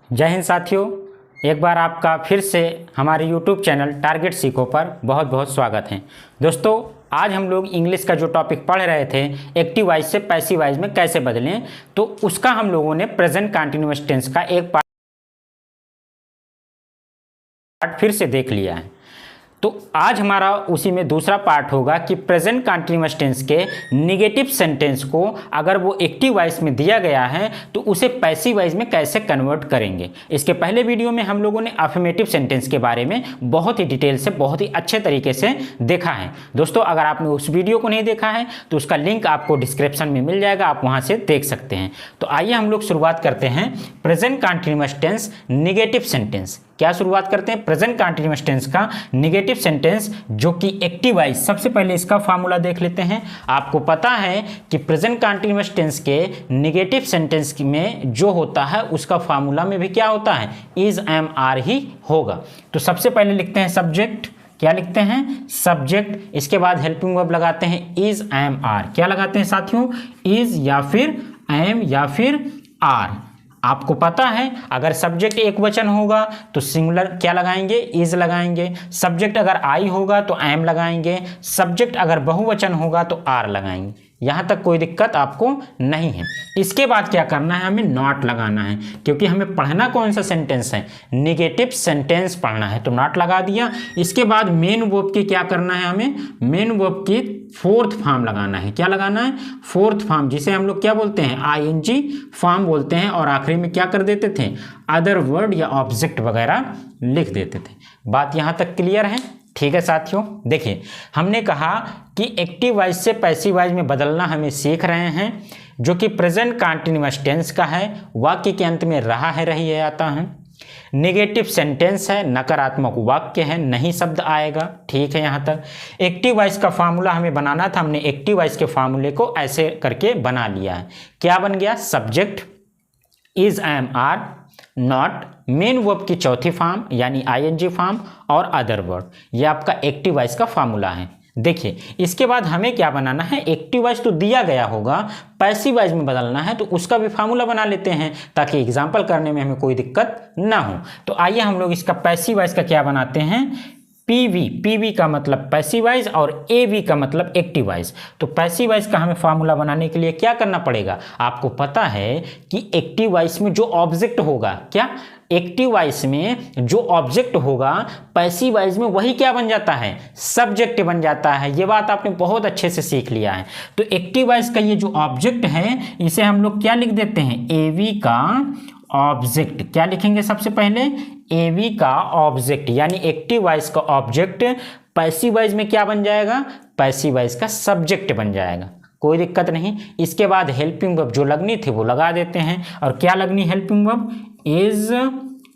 जय हिंद साथियों, एक बार आपका फिर से हमारे YouTube चैनल टारगेट सीखो पर बहुत बहुत स्वागत है। दोस्तों, आज हम लोग इंग्लिश का जो टॉपिक पढ़ रहे थे एक्टिव वॉइस से पैसिव वॉइस में कैसे बदलें, तो उसका हम लोगों ने प्रेजेंट कंटीन्यूअस टेंस का एक पार्ट फिर से देख लिया है। तो आज हमारा उसी में दूसरा पार्ट होगा कि प्रेजेंट कंटीन्यूअस टेंस के नेगेटिव सेंटेंस को अगर वो एक्टिव वॉइस में दिया गया है तो उसे पैसिव वॉइस में कैसे कन्वर्ट करेंगे। इसके पहले वीडियो में हम लोगों ने अफर्मेटिव सेंटेंस के बारे में बहुत ही डिटेल से, बहुत ही अच्छे तरीके से देखा है। दोस्तों, अगर आपने उस वीडियो को नहीं देखा है तो उसका लिंक आपको डिस्क्रिप्शन में मिल जाएगा, आप वहाँ से देख सकते हैं। तो आइए हम लोग शुरुआत करते हैं present continuous tense negative sentence. क्या शुरुआत करते हैं प्रेजेंट कंटीन्यूअस टेंस का नेगेटिव सेंटेंस जो कि एक्टिव वॉइस। सबसे पहले इसका फार्मूला देख लेते हैं। आपको पता है कि प्रेजेंट कंटीन्यूअस टेंस के नेगेटिव सेंटेंस में जो होता है उसका फार्मूला में भी क्या होता है, इज एम आर ही होगा। तो सबसे पहले लिखते हैं सब्जेक्ट। क्या लिखते हैं, सब्जेक्ट। इसके बाद हेल्पिंग वर्ब लगाते हैं इज एम आर। क्या लगाते हैं साथियों, इज या फिर एम या फिर आर। आपको पता है अगर सब्जेक्ट एक वचन होगा तो सिंगुलर क्या लगाएंगे, इज लगाएंगे। सब्जेक्ट अगर आई होगा तो एम लगाएंगे। सब्जेक्ट अगर बहुवचन होगा तो आर लगाएंगे। यहाँ तक कोई दिक्कत आपको नहीं है। इसके बाद क्या करना है, हमें नॉट लगाना है, क्योंकि हमें पढ़ना कौन सा सेंटेंस है, नेगेटिव सेंटेंस पढ़ना है। तो नॉट लगा दिया। इसके बाद मेन वर्ब की क्या करना है, हमें मेन वर्ब की फोर्थ फॉर्म लगाना है। क्या लगाना है, फोर्थ फॉर्म, जिसे हम लोग क्या बोलते हैं, आईएनजी फॉर्म बोलते हैं। और आखिरी में क्या कर देते थे, अदर वर्ड या ऑब्जेक्ट वगैरह लिख देते थे। बात यहाँ तक क्लियर है? ठीक है साथियों, देखिए हमने कहा कि एक्टिव वॉइस से पैसिव वॉइस में बदलना हमें सीख रहे हैं, जो कि प्रेजेंट कंटीन्यूअस टेंस का है। वाक्य के अंत में रहा है, रही है, आता है। नेगेटिव सेंटेंस है, नकारात्मक वाक्य है, नहीं शब्द आएगा। ठीक है, यहाँ तक। एक्टिव वॉइस का फार्मूला हमें बनाना था, हमने एक्टिव वॉइस के फार्मूले को ऐसे करके बना लिया है। क्या बन गया, subject is am are, not, main verb की चौथी फॉर्म यानी आईएनजी फॉर्म और अदर वर्ड। ये आपका एक्टिव वॉइस का फार्मूला है। देखिए इसके बाद हमें क्या बनाना है, एक्टिव वॉइस तो दिया गया होगा, पैसिव वॉइस में बदलना है तो उसका भी फार्मूला बना लेते हैं ताकि एग्जाम्पल करने में हमें कोई दिक्कत ना हो। तो आइए हम लोग इसका पैसिव वॉइस का क्या बनाते हैं, पीवी। पीवी का मतलब पैसिव वॉइस और एवी का मतलब एक्टिव वॉइस। तो पैसिव वॉइस का हमें फार्मूला बनाने के लिए क्या करना पड़ेगा, आपको पता है कि एक्टिव वॉइस में जो ऑब्जेक्ट होगा, क्या एक्टिव वॉइस में जो ऑब्जेक्ट होगा पैसिव वॉइस में वही क्या बन जाता है, सब्जेक्ट बन जाता है। ये बात आपने बहुत अच्छे से सीख लिया है। तो एक्टिव वॉइस का ये जो ऑब्जेक्ट है इसे हम लोग क्या लिख देते हैं, एवी का ऑब्जेक्ट। क्या लिखेंगे सबसे पहले, एवी का ऑब्जेक्ट, यानी एक्टिव वॉइस का ऑब्जेक्ट पैसिव वॉइस में क्या बन जाएगा, पैसिव वॉइस का सब्जेक्ट बन जाएगा। कोई दिक्कत नहीं। इसके बाद हेल्पिंग वर्ब जो लगनी थी वो लगा देते हैं। और क्या लगनी, हेल्पिंग वर्ब इज,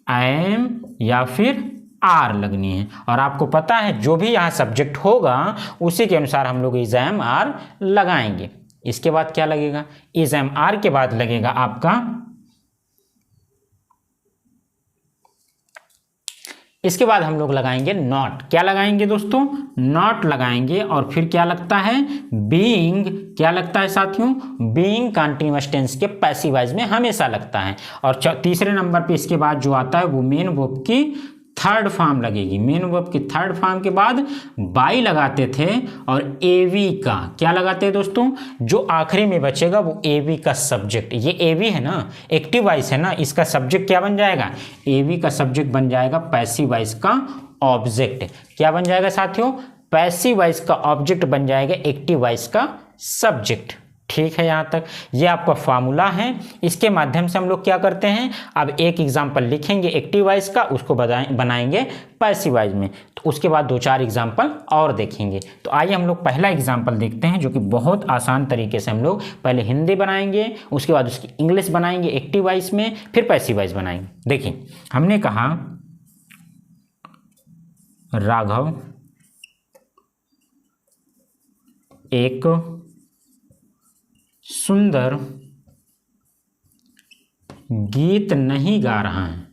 एम या फिर आर लगनी है। और आपको पता है जो भी यहाँ सब्जेक्ट होगा उसी के अनुसार हम लोग इज एम आर लगाएंगे। इसके बाद क्या लगेगा, इज एम आर के बाद लगेगा आपका, इसके बाद हम लोग लगाएंगे नॉट। क्या लगाएंगे दोस्तों, नॉट लगाएंगे। और फिर क्या लगता है, बीइंग। क्या लगता है साथियों, बीइंग कंटीन्यूअस टेंस के पैसिव वॉइस में हमेशा लगता है। और तीसरे नंबर पे इसके बाद जो आता है वो मेन वर्ब की थर्ड फॉर्म लगेगी। मेन वर्ब की थर्ड फॉर्म के बाद बाई लगाते थे और एवी का क्या लगाते हैं दोस्तों, जो आखिरी में बचेगा वो एवी का सब्जेक्ट। ये एवी है ना, एक्टिव वॉइस है ना, इसका सब्जेक्ट क्या बन जाएगा, एवी का सब्जेक्ट बन जाएगा पैसिव वॉइस का ऑब्जेक्ट। क्या बन जाएगा साथियों, पैसिव वॉइस का ऑब्जेक्ट बन जाएगा एक्टिव वॉइस का सब्जेक्ट। ठीक है, यहाँ तक ये आपका फार्मूला है। इसके माध्यम से हम लोग क्या करते हैं, अब एक एग्जाम्पल लिखेंगे एक्टिव वॉइस का, उसको बनाएंगे पैसिव वॉइस में। तो उसके बाद दो चार एग्जाम्पल और देखेंगे। तो आइए हम लोग पहला एग्जाम्पल देखते हैं, जो कि बहुत आसान तरीके से हम लोग पहले हिंदी बनाएंगे, उसके बाद उसकी इंग्लिश बनाएंगे एक्टिव वॉइस में, फिर पैसिव वॉइस बनाएंगे। देखिए हमने कहा राघव एक सुंदर गीत नहीं गा रहा है,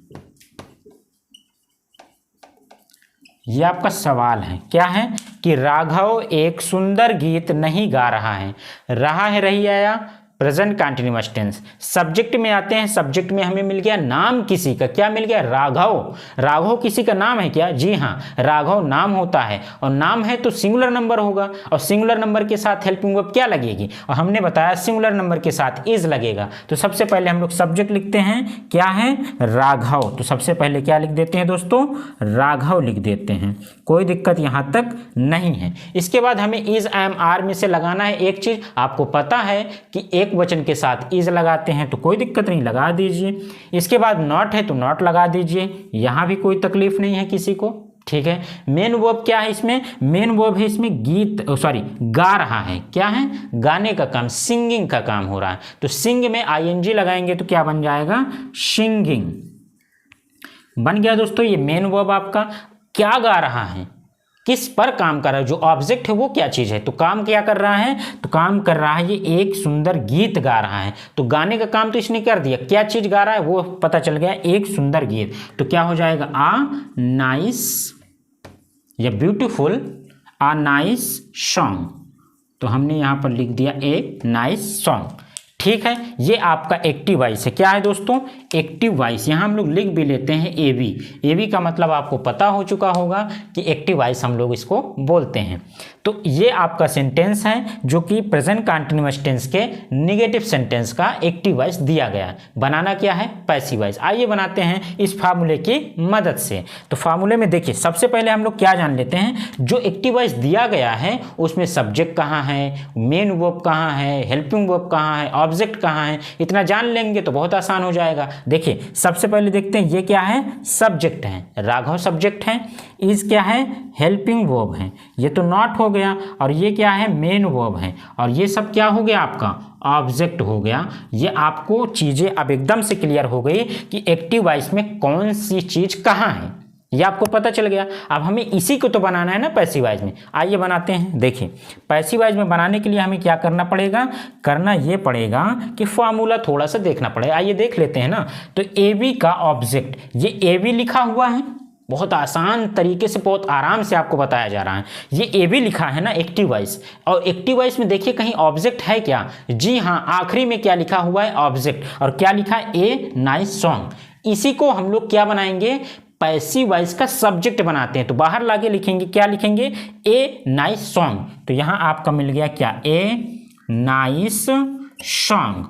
ये आपका सवाल है, क्या है कि राघव एक सुंदर गीत नहीं गा रहा है। रहा है, रही आया, प्रेजेंट कंटीन्यूअस टेंस। सब्जेक्ट में आते हैं, सब्जेक्ट में हमें मिल गया नाम किसी का, क्या मिल गया, राघव। राघव किसी का नाम है क्या, जी हाँ, राघव नाम होता है, और नाम है तो सिंगुलर नंबर होगा, और सिंगुलर नंबर के साथ हेल्पिंग वर्ब क्या लगेगी, और हमने बताया सिंगुलर नंबर के साथ इज लगेगा। तो सबसे पहले हम लोग सब्जेक्ट लिखते हैं, क्या है, राघव। तो सबसे पहले क्या लिख देते हैं दोस्तों, राघव लिख देते हैं, कोई दिक्कत यहां तक नहीं है। इसके बाद हमें इज, एम, आर में से लगाना है एक चीज, आपको पता है कि एक वचन के साथ इज लगाते हैं, तो कोई दिक्कत नहीं, लगा दीजिए। इसके बाद नॉट है तो नॉट लगा दीजिए, यहां भी कोई तकलीफ नहीं है किसी को, ठीक है। मेन वर्ब क्या है इसमें, मेन वर्ब है इसमें गीत, सॉरी गा रहा है, क्या है, गाने का काम, सिंगिंग का काम हो रहा है। तो सिंग में आईएनजी लगाएंगे तो क्या बन जाएगा, सिंगिंग बन गया दोस्तों। ये मेन वर्ब आपका क्या गा रहा है, किस पर काम कर रहा है, जो ऑब्जेक्ट है वो क्या चीज़ है, तो काम क्या कर रहा है, तो काम कर रहा है ये एक सुंदर गीत गा रहा है। तो गाने का काम तो इसने कर दिया, क्या चीज़ गा रहा है वो पता चल गया, एक सुंदर गीत। तो क्या हो जाएगा, आ नाइस या ब्यूटीफुल, आ नाइस सॉन्ग। तो हमने यहाँ पर लिख दिया ए नाइस सॉन्ग, ठीक है। ये आपका एक्टिव वॉइस है, क्या है दोस्तों, एक्टिव वॉइस। यहाँ हम लोग लिख भी लेते हैं एवी। एवी का मतलब आपको पता हो चुका होगा कि एक्टिव वॉइस हम लोग इसको बोलते हैं। तो ये आपका सेंटेंस है जो कि प्रेजेंट कंटीन्यूअस टेंस के नेगेटिव सेंटेंस का एक्टिव वॉइस दिया गया है। बनाना क्या है, पैसिव वॉइस। आइए बनाते हैं इस फार्मूले की मदद से। तो फार्मूले में देखिए, सबसे पहले हम लोग क्या जान लेते हैं, जो एक्टिव वॉइस दिया गया है उसमें सब्जेक्ट कहाँ है, मेन वर्ब कहाँ है, हेल्पिंग वर्ब कहाँ है, ऑब्जेक्ट कहाँ है, इतना जान लेंगे तो बहुत आसान हो जाएगा। देखिए सबसे पहले देखते हैं, ये क्या है, सब्जेक्ट है, राघव सब्जेक्ट है, इज क्या है, हेल्पिंग वर्ब है, ये तो नॉट हो गया, और ये क्या है, मेन वर्ब है, और ये सब क्या हो गया आपका, ऑब्जेक्ट हो गया। ये आपको चीजें अब एकदम से क्लियर हो गई कि एक्टिव वॉइस में कौन सी चीज कहाँ है, ये आपको पता चल गया। अब हमें इसी को तो बनाना है ना पैसिव वॉइस में। आइए बनाते हैं। देखिए पैसिव वॉइस में बनाने के लिए हमें क्या करना पड़ेगा, करना ये पड़ेगा कि फॉर्मूला थोड़ा सा देखना पड़ेगा। आइए देख लेते हैं ना। तो एवी का ऑब्जेक्ट, ये एवी लिखा हुआ है, बहुत आसान तरीके से, बहुत आराम से आपको बताया जा रहा है। ये एवी लिखा है ना एक्टिव वॉइस, और एक्टिव वॉइस में देखिए कहीं ऑब्जेक्ट है क्या, जी हाँ, आखिरी में क्या लिखा हुआ है, ऑब्जेक्ट। और क्या लिखा है, ए नाइस सॉन्ग। इसी को हम लोग क्या बनाएंगे, पैसिव वॉइस का सब्जेक्ट बनाते हैं। तो बाहर लाके लिखेंगे, क्या लिखेंगे, ए नाइस सॉन्ग। तो यहां आपका मिल गया क्या, ए नाइस सॉन्ग,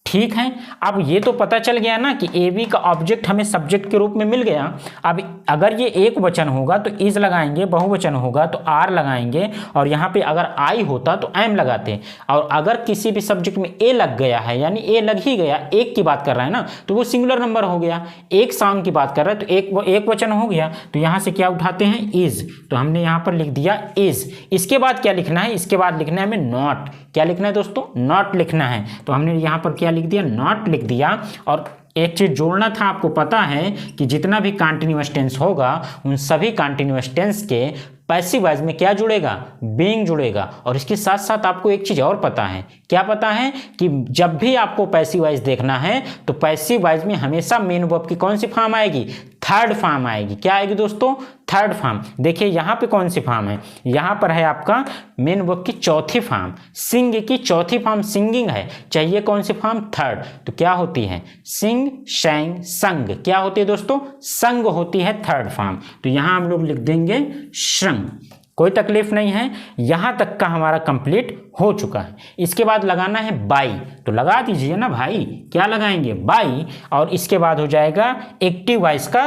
ठीक है। अब ये तो पता चल गया ना कि एवी का ऑब्जेक्ट हमें सब्जेक्ट के रूप में मिल गया। अब अगर ये एक वचन होगा तो इज लगाएंगे, बहुवचन होगा तो आर लगाएंगे, और यहाँ पे अगर आई होता तो एम लगाते। और अगर किसी भी सब्जेक्ट में ए लग गया है, यानी ए लग ही गया, एक की बात कर रहा है ना, तो वो सिंगुलर नंबर हो गया। एक सॉन्ग की बात कर रहा है तो एक वचन हो गया। तो यहाँ से क्या उठाते हैं, इज। तो हमने यहाँ पर लिख दिया इज। इसके बाद क्या लिखना है, इसके बाद लिखना है हमें नॉट। क्या लिखना है दोस्तों, नॉट लिखना है। तो हमने यहाँ पर क्या लिख दिया, नॉट लिख दिया। और एक चीज जोड़ना था, आपको पता है कि जितना भी कंटीन्यूअस टेंस होगा उन सभी कंटीन्यूअस टेंस के पैसिव वॉइस में क्या जुड़ेगा, बीइंग जुड़ेगा। और इसके साथ साथ आपको एक चीज और पता है, क्या पता है कि जब भी आपको पैसिव वॉइस देखना है तो पैसिव वॉइस में हमेशा मेन वर्ब की कौन सी फॉर्म आएगी, थर्ड फॉर्म आएगी। क्या आएगी दोस्तों, थर्ड फॉर्म। देखिए यहाँ पे कौन सी फॉर्म है, यहाँ पर है आपका मेन वर्ब की चौथी फॉर्म, सिंग की चौथी फॉर्म सिंगिंग है। चाहिए कौन सी फॉर्म, थर्ड। तो क्या होती है, सिंग, शैंग, संग। क्या होती है दोस्तों, संग होती है थर्ड फॉर्म। तो यहाँ हम लोग लिख देंगे श्रंग। कोई तकलीफ नहीं है, यहां तक का हमारा कंप्लीट हो चुका है। इसके बाद लगाना है बाई। तो लगा दीजिए ना भाई, क्या लगाएंगे, बाई। और इसके बाद हो जाएगा एक्टिव वॉइस का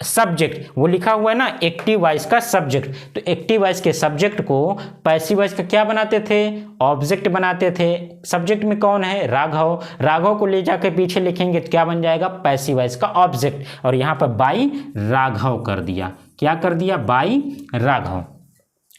सब्जेक्ट, वो लिखा हुआ है ना एक्टिव वॉइस का सब्जेक्ट। तो एक्टिव वॉइस के सब्जेक्ट को पैसिव वॉइस का क्या बनाते थे, ऑब्जेक्ट बनाते थे। सब्जेक्ट में कौन है, राघव। राघव को ले जाकर पीछे लिखेंगे तो क्या बन जाएगा, पैसिव वॉइस का ऑब्जेक्ट। और यहाँ पर बाई राघव कर दिया। क्या कर दिया, बाई राघव।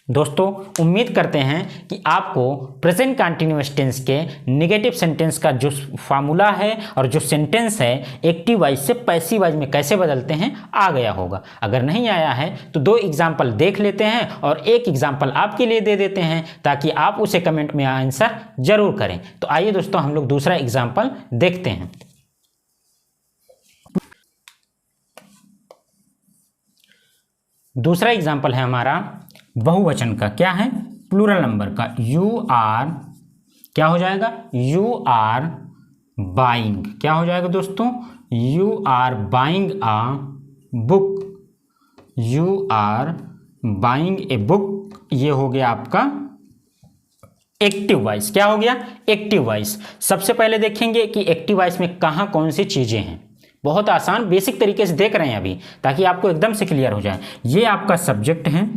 दोस्तों उम्मीद करते हैं कि आपको प्रेजेंट कंटीन्यूअस टेंस के नेगेटिव सेंटेंस का जो फार्मूला है और जो सेंटेंस है एक्टिव वॉइस से पैसिव वॉइस में कैसे बदलते हैं आ गया होगा। अगर नहीं आया है तो 2 एग्जाम्पल देख लेते हैं और एक एग्जाम्पल आपके लिए दे देते हैं ताकि आप उसे कमेंट में आंसर जरूर करें। तो आइए दोस्तों हम लोग दूसरा एग्जाम्पल देखते हैं। दूसरा एग्जाम्पल है हमारा बहुवचन का, क्या है, प्लूरल नंबर का। यू आर, क्या हो जाएगा, यू आर बाइंग, क्या हो जाएगा दोस्तों, you are buying a book, you are buying a book. ये हो गया आपका एक्टिव वॉइस। क्या हो गया, एक्टिव वॉइस। सबसे पहले देखेंगे कि एक्टिव वॉइस में कहाँ कौन सी चीज़ें हैं। बहुत आसान बेसिक तरीके से देख रहे हैं अभी, ताकि आपको एकदम से क्लियर हो जाए। ये आपका सब्जेक्ट है,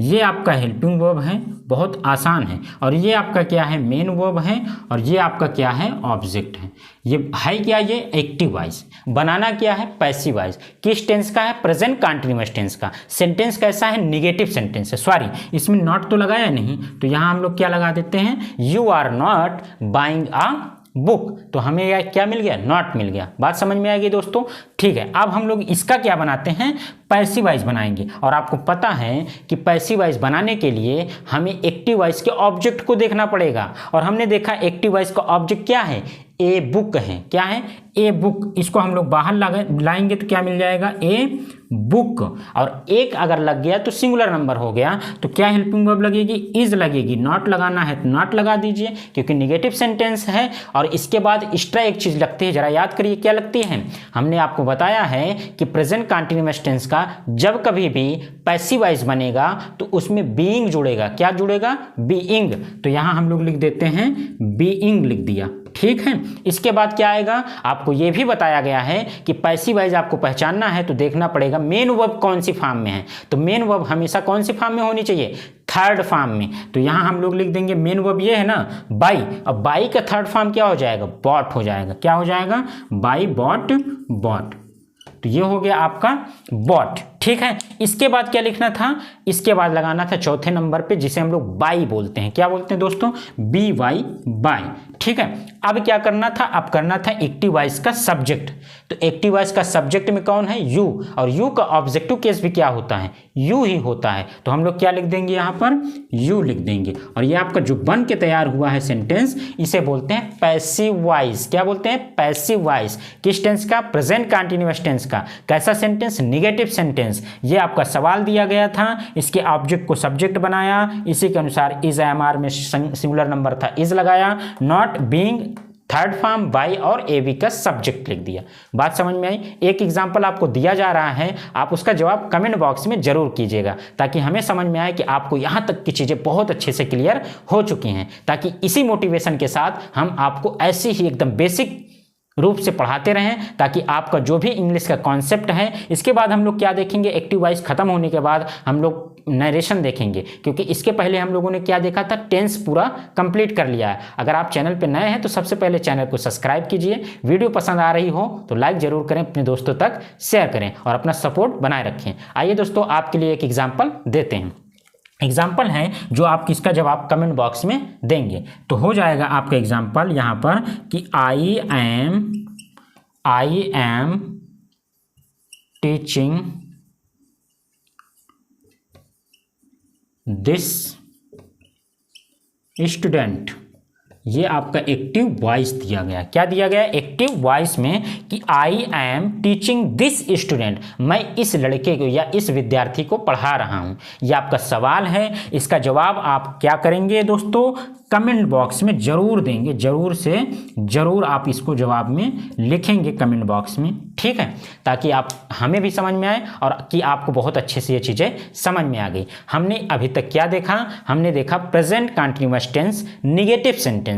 ये आपका हेल्पिंग वर्ब है, बहुत आसान है। और ये आपका क्या है, मेन वर्ब है, और ये आपका क्या है, ऑब्जेक्ट है। ये है क्या, ये एक्टिव वॉइस। बनाना क्या है, पैसिव वॉइस। किस टेंस का है, प्रेजेंट कंटीन्यूअस टेंस का। सेंटेंस कैसा है, निगेटिव सेंटेंस है। सॉरी, इसमें नॉट तो लगाया नहीं, तो यहाँ हम लोग क्या लगा देते हैं, you are not buying a book. तो हमें क्या मिल गया, नॉट मिल गया। बात समझ में आएगी दोस्तों, ठीक है। अब हम लोग इसका क्या बनाते हैं, पैसिव वॉइस बनाएंगे। और आपको पता है कि पैसिव वॉइस बनाने के लिए हमें एक्टिव वॉइस के ऑब्जेक्ट को देखना पड़ेगा। और हमने देखा एक्टिव वॉइस का ऑब्जेक्ट क्या है, ए बुक है। क्या है, ए बुक। इसको हम लोग बाहर लाएंगे तो क्या मिल जाएगा, ए बुक। और एक अगर लग गया तो सिंगुलर नंबर हो गया, तो क्या हेल्पिंग वर्ब लगेगी, इज लगेगी। नॉट लगाना है तो नॉट लगा दीजिए, क्योंकि निगेटिव सेंटेंस है। और इसके बाद एक्स्ट्रा एक चीज़ लगती है, जरा याद करिए क्या लगती है। हमने आपको बताया है कि प्रेजेंट कंटीन्यूअस टेंस का जब कभी भी पैसिव वॉइस बनेगा तो उसमें बीइंग जुड़ेगा। क्या जुड़ेगा, बीइंग। तो यहाँ हम लोग लिख देते हैं बीइंग, लिख दिया, ठीक है। इसके बाद क्या आएगा, आपको यह भी बताया गया है कि पैसिव वॉइस आपको पहचानना है तो देखना पड़ेगा मेन वर्ब कौन सी फॉर्म में है। तो मेन वर्ब हमेशा कौन सी फॉर्म में होनी चाहिए, थर्ड फॉर्म में। तो यहां हम लोग लिख देंगे मेन वर्ब ये है ना, बाई। अब बाई का थर्ड फॉर्म क्या हो जाएगा, बॉट हो जाएगा। क्या हो जाएगा, बाई, बॉट, बॉट। तो ये हो गया आपका बॉट, ठीक है। इसके बाद क्या लिखना था, इसके बाद लगाना था चौथे नंबर पे, जिसे हम लोग बाई बोलते हैं। क्या बोलते हैं दोस्तों, बी वाई, बाई, ठीक है। अब क्या करना था, अब करना था एक्टिव वॉइस का सब्जेक्ट। तो एक्टिव वॉइस का सब्जेक्ट में कौन है, यू। और यू का ऑब्जेक्टिव केस भी क्या होता है, यू ही होता है। तो हम लोग क्या लिख देंगे, यहाँ पर यू लिख देंगे। और ये आपका जो बन के तैयार हुआ है सेंटेंस, इसे बोलते हैं पैसिव वॉइस। क्या बोलते हैं, पैसिव वॉइस। किस टेंस का, प्रेजेंट कंटीन्यूअस टेंस का। कैसा सेंटेंस, निगेटिव सेंटेंस। ये आपका सवाल दिया गया था, इसके ऑब्जेक्ट को सब्जेक्ट बनाया, इसी के अनुसार इज एमआर में सिंगुलर नंबर था, इज लगाया, not, being, third form, by और एवी का सब्जेक्ट लिख दिया। बात समझ में आई। एक एग्जांपल आपको दिया जा रहा है, आप उसका जवाब कमेंट बॉक्स में जरूर कीजिएगा, ताकि हमें समझ में आए कि आपको यहाँ तक की चीज़ें बहुत अच्छे से क्लियर हो चुकी हैं, ताकि इसी मोटिवेशन के साथ हम आपको ऐसी ही एकदम बेसिक रूप से पढ़ाते रहें, ताकि आपका जो भी इंग्लिश का कॉन्सेप्ट है। इसके बाद हम लोग क्या देखेंगे, एक्टिव वॉइस खत्म होने के बाद हम लोग नरेशन देखेंगे, क्योंकि इसके पहले हम लोगों ने क्या देखा था, टेंस पूरा कंप्लीट कर लिया है। अगर आप चैनल पे नए हैं तो सबसे पहले चैनल को सब्सक्राइब कीजिए, वीडियो पसंद आ रही हो तो लाइक जरूर करें, अपने दोस्तों तक शेयर करें और अपना सपोर्ट बनाए रखें। आइए दोस्तों, आपके लिए एक एग्जाम्पल देते हैं। एग्जाम्पल है जो आप किसका जवाब कमेंट बॉक्स में देंगे। तो हो जाएगा आपका एग्जाम्पल यहाँ पर कि I am teaching this student. ये आपका एक्टिव वॉइस दिया गया। क्या दिया गया, एक्टिव वॉइस में कि I am teaching this student, मैं इस लड़के को या इस विद्यार्थी को पढ़ा रहा हूँ। ये आपका सवाल है, इसका जवाब आप क्या करेंगे दोस्तों, कमेंट बॉक्स में जरूर देंगे, जरूर से जरूर आप इसको जवाब में लिखेंगे कमेंट बॉक्स में, ठीक है, ताकि आप हमें भी समझ में आए और कि आपको बहुत अच्छे से ये चीज़ें समझ में आ गई। हमने अभी तक क्या देखा, हमने देखा present continuous tense, negative sentence.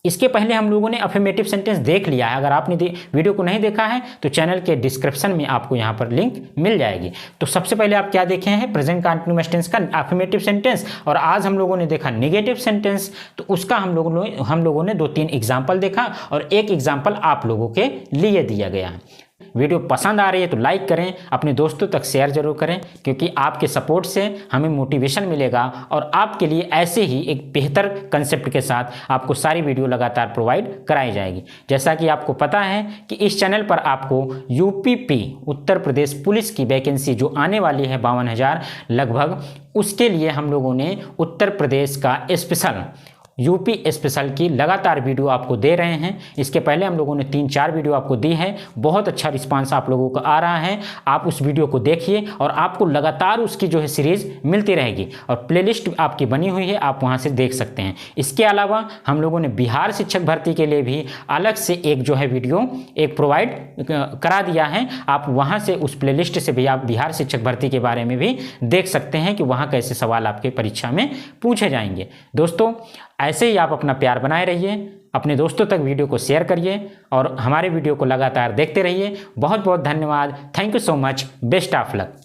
इसके पहले हम लोगों ने अफर्मेटिव सेंटेंस देख लिया है। अगर आपने वीडियो को नहीं देखा है तो चैनल के डिस्क्रिप्शन में आपको यहाँ पर लिंक मिल जाएगी। तो सबसे पहले आप क्या देखे हैं, प्रेजेंट कंटीन्यूअस टेंस का अफर्मेटिव सेंटेंस, और आज हम लोगों ने देखा निगेटिव सेंटेंस। तो उसका हम लोगों ने 2-3 एग्जाम्पल देखा और एक एग्जाम्पल आप लोगों के लिए दिया गया है। वीडियो पसंद आ रही है तो लाइक करें, अपने दोस्तों तक शेयर जरूर करें, क्योंकि आपके सपोर्ट से हमें मोटिवेशन मिलेगा और आपके लिए ऐसे ही एक बेहतर कंसेप्ट के साथ आपको सारी वीडियो लगातार प्रोवाइड कराई जाएगी। जैसा कि आपको पता है कि इस चैनल पर आपको यूपीपी उत्तर प्रदेश पुलिस की वैकेंसी जो आने वाली है 52,000 लगभग, उसके लिए हम लोगों ने उत्तर प्रदेश का स्पेशल यूपी स्पेशल की लगातार वीडियो आपको दे रहे हैं। इसके पहले हम लोगों ने 3-4 वीडियो आपको दी है, बहुत अच्छा रिस्पांस आप लोगों को आ रहा है। आप उस वीडियो को देखिए और आपको लगातार उसकी जो है सीरीज़ मिलती रहेगी और प्लेलिस्ट आपकी बनी हुई है, आप वहाँ से देख सकते हैं। इसके अलावा हम लोगों ने बिहार शिक्षक भर्ती के लिए भी अलग से एक जो है वीडियो एक प्रोवाइड करा दिया है। आप वहाँ से उस प्लेलिस्ट से भी आप बिहार शिक्षक भर्ती के बारे में भी देख सकते हैं कि वहाँ कैसे सवाल आपके परीक्षा में पूछे जाएंगे। दोस्तों, ऐसे ही आप अपना प्यार बनाए रहिए, अपने दोस्तों तक वीडियो को शेयर करिए और हमारे वीडियो को लगातार देखते रहिए। बहुत बहुत धन्यवाद। Thank you so much. Best of luck.